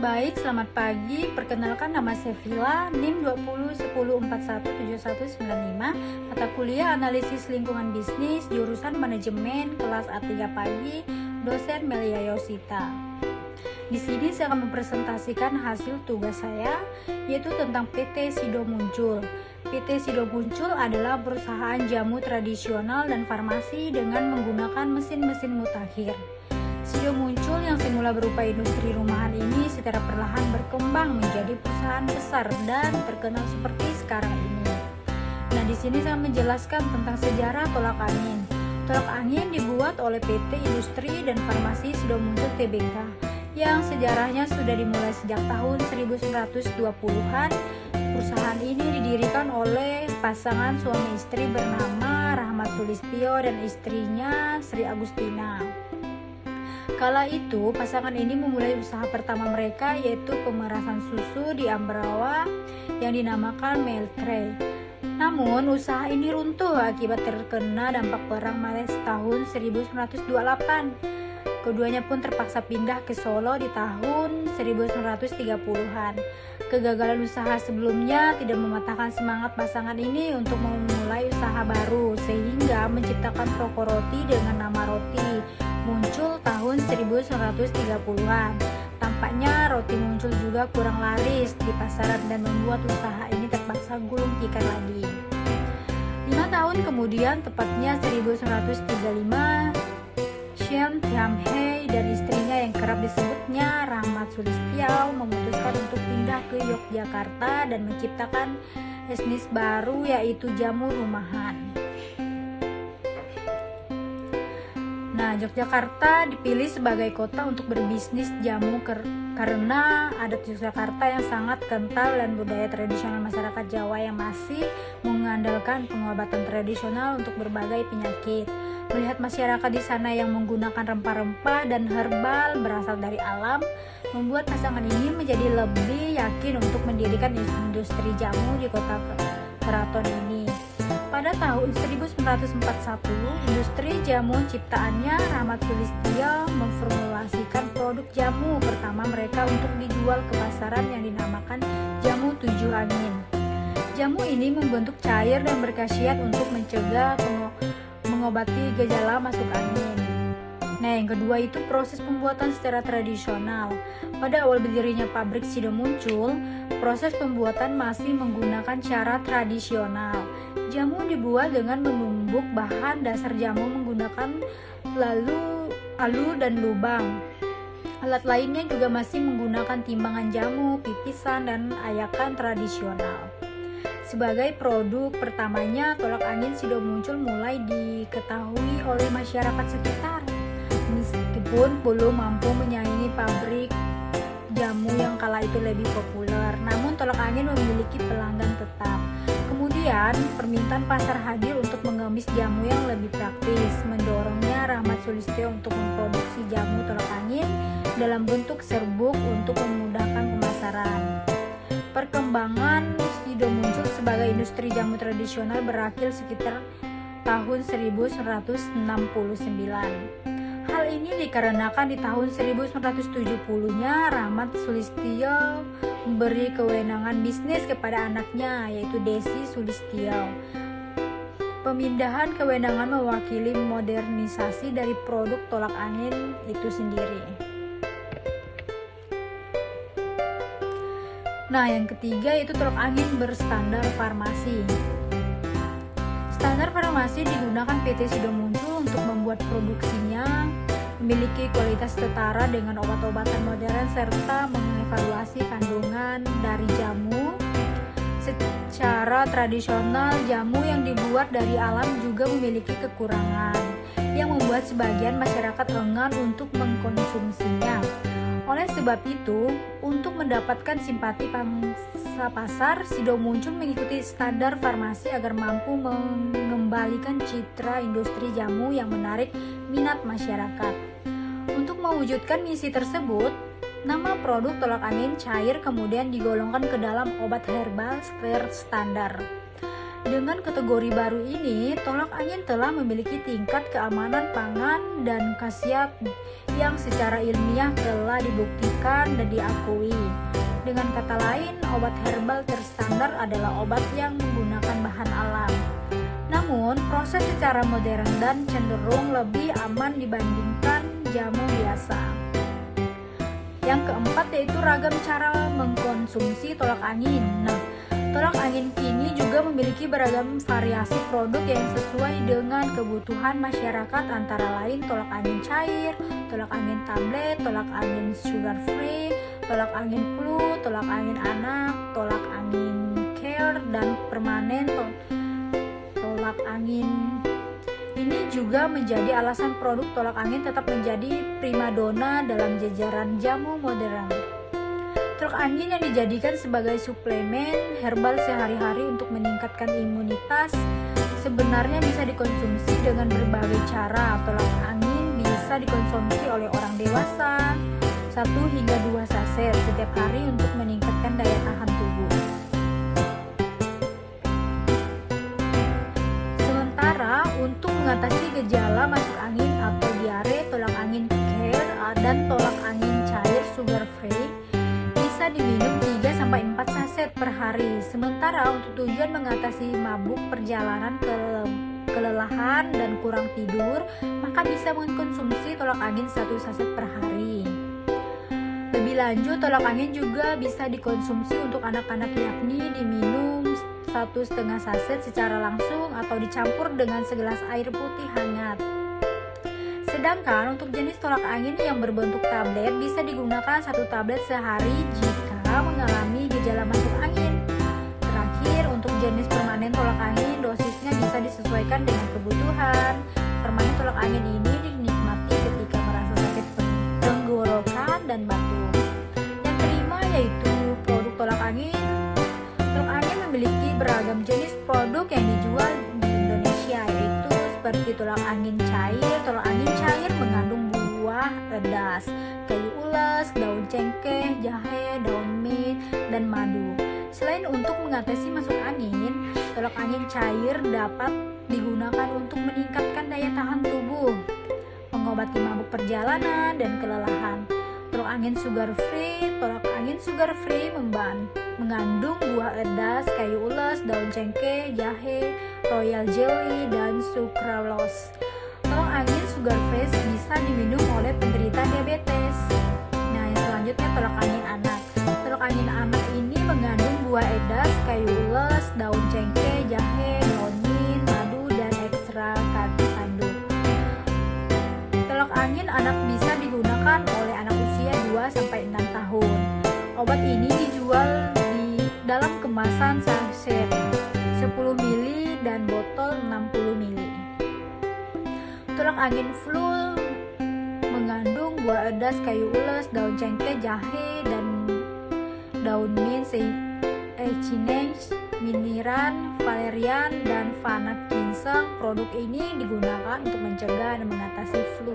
Baik, selamat pagi. Perkenalkan, nama saya Vila, NIM 2010417195, mata kuliah Analisis Lingkungan Bisnis, jurusan Manajemen, kelas A3 pagi, dosen Melia Yosita. Di sini saya akan mempresentasikan hasil tugas saya, yaitu tentang PT Sido Muncul. PT Sido Muncul adalah perusahaan jamu tradisional dan farmasi dengan menggunakan mesin-mesin mutakhir. Sido Muncul yang semula berupa industri rumahan ini secara perlahan berkembang menjadi perusahaan besar dan terkenal seperti sekarang ini. Nah, di sini saya menjelaskan tentang sejarah tolak angin. Tolak angin dibuat oleh PT Industri dan Farmasi Sido Muncul Tbk yang sejarahnya sudah dimulai sejak tahun 1920-an. Perusahaan ini didirikan oleh pasangan suami istri bernama Rahmat Sulistyo dan istrinya Sri Agustina. Kala itu, pasangan ini memulai usaha pertama mereka, yaitu pemerasan susu di Ambarawa yang dinamakan Milk Tray. Namun, usaha ini runtuh akibat terkena dampak perang Maret tahun 1928. Keduanya pun terpaksa pindah ke Solo di tahun 1930-an. Kegagalan usaha sebelumnya tidak mematahkan semangat pasangan ini untuk memulai usaha baru, sehingga menciptakan toko roti dengan nama Roti Muncul tahun 1930-an. Tampaknya roti Muncul juga kurang laris di pasaran dan membuat usaha ini terpaksa gulung tikar lagi. 5 tahun kemudian, tepatnya 1935, Shen Tiamhei dan istrinya yang kerap disebutnya Rahmat Sulistyo memutuskan untuk pindah ke Yogyakarta dan menciptakan bisnis baru, yaitu jamu rumahan. Nah, Yogyakarta dipilih sebagai kota untuk berbisnis jamu karena adat Yogyakarta yang sangat kental dan budaya tradisional masyarakat Jawa yang masih mengandalkan pengobatan tradisional untuk berbagai penyakit. Melihat masyarakat di sana yang menggunakan rempah-rempah dan herbal berasal dari alam, membuat pasangan ini menjadi lebih yakin untuk mendirikan industri jamu di kota keraton ini. Pada tahun 1941, industri jamu ciptaannya Rahmat Sulistyo memformulasikan produk jamu pertama mereka untuk dijual ke pasaran yang dinamakan jamu 7 angin. Jamu ini membentuk cair dan berkhasiat untuk mencegah mengobati gejala masuk angin. Nah, yang kedua itu proses pembuatan secara tradisional. Pada awal berdirinya pabrik Sido Muncul, proses pembuatan masih menggunakan cara tradisional. Jamu dibuat dengan menumbuk bahan dasar jamu menggunakan alu dan lubang. Alat lainnya juga masih menggunakan timbangan jamu, pipisan, dan ayakan tradisional. Sebagai produk pertamanya, tolak angin Sido Muncul mulai diketahui oleh masyarakat sekitar. Meskipun belum mampu menyaingi pabrik jamu yang kala itu lebih populer, namun tolak angin memiliki pelanggan tetap. Kemudian, permintaan pasar hadir untuk mengemis jamu yang lebih praktis, mendorongnya Rahmat Sulistyo untuk memproduksi jamu tolak angin dalam bentuk serbuk untuk memudahkan pemasaran. Perkembangan Sido Muncul sebagai industri jamu tradisional berakhir sekitar tahun 1969. Hal ini dikarenakan di tahun 1970-nya Rahmat Sulistyo memberi kewenangan bisnis kepada anaknya, yaitu Desi Sulistyo. Pemindahan kewenangan mewakili modernisasi dari produk tolak angin itu sendiri. Nah, yang ketiga itu tolak angin berstandar farmasi. Standar farmasi digunakan PT Sido Muncul untuk membuat produksinya memiliki kualitas setara dengan obat-obatan modern serta mengevaluasi kandungan dari jamu. Secara tradisional, jamu yang dibuat dari alam juga memiliki kekurangan yang membuat sebagian masyarakat enggan untuk mengkonsumsinya. Oleh sebab itu, untuk mendapatkan simpati pangsa pasar, Sido Muncul mengikuti standar farmasi agar mampu mengembalikan citra industri jamu yang menarik minat masyarakat. Untuk mewujudkan misi tersebut, nama produk tolak angin cair kemudian digolongkan ke dalam obat herbal standar. Dengan kategori baru ini, tolak angin telah memiliki tingkat keamanan pangan dan khasiat yang secara ilmiah telah dibuktikan dan diakui. Dengan kata lain, obat herbal terstandar adalah obat yang menggunakan bahan alam. Namun, proses secara modern dan cenderung lebih aman dibandingkan jamu biasa. Yang keempat yaitu ragam cara mengkonsumsi tolak angin. Tolak angin kini juga memiliki beragam variasi produk yang sesuai dengan kebutuhan masyarakat, antara lain tolak angin cair, tolak angin tablet, tolak angin sugar free, tolak angin flu, tolak angin anak, tolak angin care, dan permanen tolak angin. Ini juga menjadi alasan produk tolak angin tetap menjadi primadona dalam jajaran jamu modern. Tolak angin yang dijadikan sebagai suplemen herbal sehari-hari untuk meningkatkan imunitas sebenarnya bisa dikonsumsi dengan berbagai cara. Tolak angin bisa dikonsumsi oleh orang dewasa 1 hingga 2 saset setiap hari untuk meningkatkan daya tahan tubuh. Sementara untuk mengatasi gejala masuk angin atau diare, tolak angin care dan tolak angin cair sugar free bisa diminum 3-4 saset per hari. Sementara untuk tujuan mengatasi mabuk, perjalanan, kelelahan, dan kurang tidur, maka bisa mengkonsumsi tolak angin 1 saset per hari. Lebih lanjut, tolak angin juga bisa dikonsumsi untuk anak-anak, yakni diminum 1,5 saset secara langsung atau dicampur dengan segelas air putih hangat. Sedangkan untuk jenis tolak angin yang berbentuk tablet bisa digunakan 1 tablet sehari jika mengalami gejala masuk angin. Terakhir, untuk jenis permanen tolak angin, dosisnya bisa disesuaikan dengan kebutuhan. Permanen tolak angin ini dinikmati ketika merasa sakit tenggorokan dan batuk. Yang kelima yaitu produk tolak angin. Tolak angin memiliki beragam jenis produk yang dijual di Indonesia, yaitu seperti tolak angin cair. Tolak angin cair mengandung buah pedas, kayu ulas, daun cengkeh, jahe, daun mint, dan madu. Selain untuk mengatasi masuk angin, tolak angin cair dapat digunakan untuk meningkatkan daya tahan tubuh, mengobati mabuk perjalanan dan kelelahan. Tolak angin sugar free mengandung buah edas, kayu ulas, daun cengkeh, jahe, royal jelly, dan sucralose. Tolak angin sugar free bisa diminum oleh penderita diabetes. Nah, yang selanjutnya tolak angin anak. Tolak angin anak ini mengandung buah edas, kayu ulas, daun cengkeh, jahe, daun mint, madu, dan ekstra kadu. Tolak angin anak bisa digunakan oleh anak usia 2-6 tahun. Obat ini dijual di dalam kemasan sachet 10 ml dan botol 60 ml. Tolak angin flu mengandung buah edas, kayu ulas, daun cengkeh, jahe, dan daun mint, echinacea, miniran, valerian, dan vanat ginseng. Produk ini digunakan untuk mencegah dan mengatasi flu.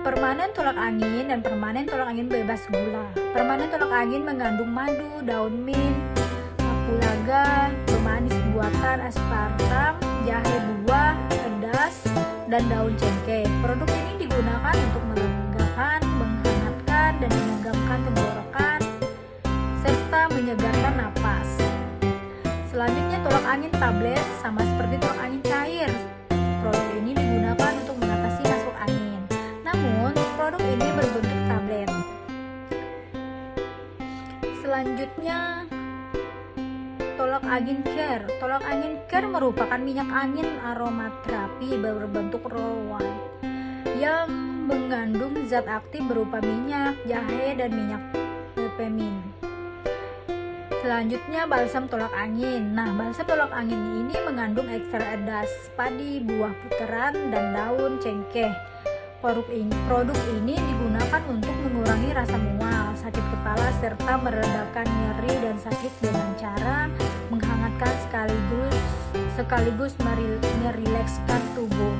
Permanen tolak angin dan permanen tolak angin bebas gula. Permanen tolak angin mengandung madu, daun mint, kapulaga, pemanis buatan, aspartam, jahe buah, pedas, dan daun cengkeh. Produk ini digunakan untuk melegakan, menghangatkan, dan menyegarkan tenggorokan, serta menyegarkan napas. Selanjutnya tolak angin tablet, sama seperti tolak angin cair. Produk ini digunakan untuk mengatasi masuk angin. Namun, produk ini berbentuk tablet. Selanjutnya, tolak angin care. Tolak angin care merupakan minyak angin aromaterapi berbentuk roll-on yang mengandung zat aktif berupa minyak, jahe, dan minyak peppermint. Selanjutnya, balsam tolak angin. Nah, balsam tolak angin ini mengandung ekstrak edas, padi, buah puteran, dan daun cengkeh. Produk ini digunakan untuk mengurangi rasa mual, sakit kepala, serta meredakan nyeri dan sakit dengan cara menghangatkan sekaligus merilekskan tubuh.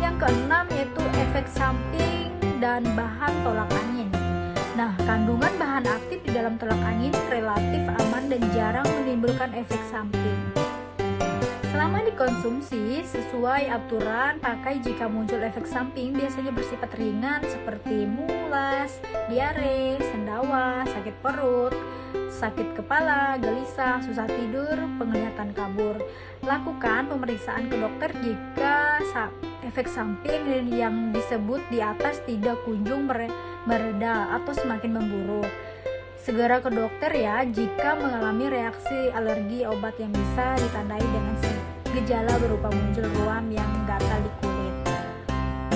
Yang keenam yaitu efek samping dan bahan tolak angin. Nah, kandungan bahan aktif di dalam tolak angin relatif aman dan jarang menimbulkan efek samping. Selama dikonsumsi sesuai aturan, pakai jika muncul efek samping biasanya bersifat ringan seperti mulas, diare, sendawa, sakit perut, sakit kepala, gelisah, susah tidur, penglihatan kabur. Lakukan pemeriksaan ke dokter jika efek samping yang disebut di atas tidak kunjung mereda atau semakin memburuk. Segera ke dokter ya jika mengalami reaksi alergi obat yang bisa ditandai dengan gejala berupa muncul ruam yang gatal di kulit,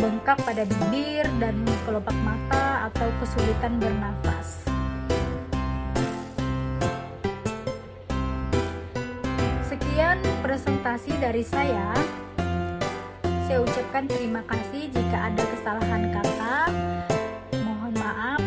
bengkak pada bibir dan kelopak mata, atau kesulitan bernafas. Sekian presentasi dari saya. Saya ucapkan terima kasih jika ada kesalahan kata. Mohon maaf.